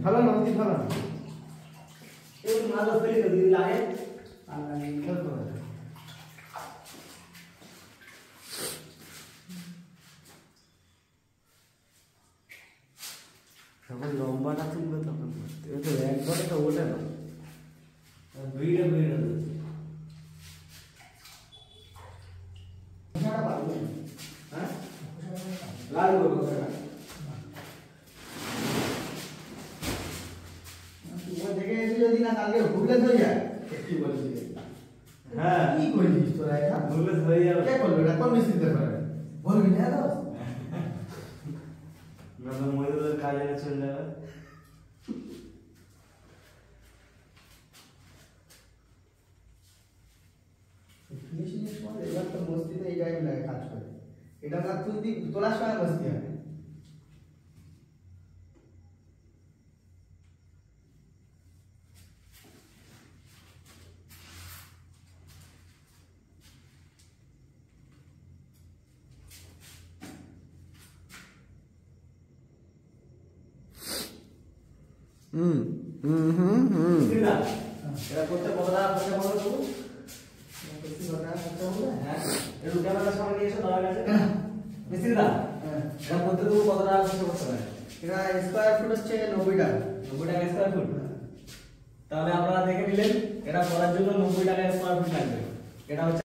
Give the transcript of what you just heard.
ভালো না অতি ভালো না এই মাল ফেলে দিই লাগে আর খেলতে হবে যখন লম্বাটা তুলবে তখন এটা তো একবারে তো ওঠে না ভিড়ে ভিড়ে হ্যাঁ লাগবে কোথায় তুই দেখে এসে যদি না কালকে ভুলে হয়ে যায় কি বলছিস হ্যাঁ কি কইছিস তোরা এটা ভুলে হয়ে যাবে কে করলো এটা কোন মিস্ত্রিতে করে বলবি না তো না তো মহিলাদের কাজে চলে যাবে ফিনিশিংয়ের সময় এবার তো মস্তিতে এই টাইম লাগে কাজ করে এটা না তুই তোলার সময় মস্তি হবে এটা করতে কত টাকা খরচা করবে তুমি হ্যাঁ একটু ক্যামেরার সামনে নিয়ে এসো দাঁড়া গেছে মিস্ত্রিদা এটা করতে তুমি কত টাকা খরচা করতে হবে এটা স্কয়ার ফুট হচ্ছে 90 টাকা 90 টাকা স্কয়ার ফুট তাহলে আপনারা দেখে নিলেন এটা করার জন্য 90 টাকা স্কয়ার ফুট লাগবে এটা হচ্ছে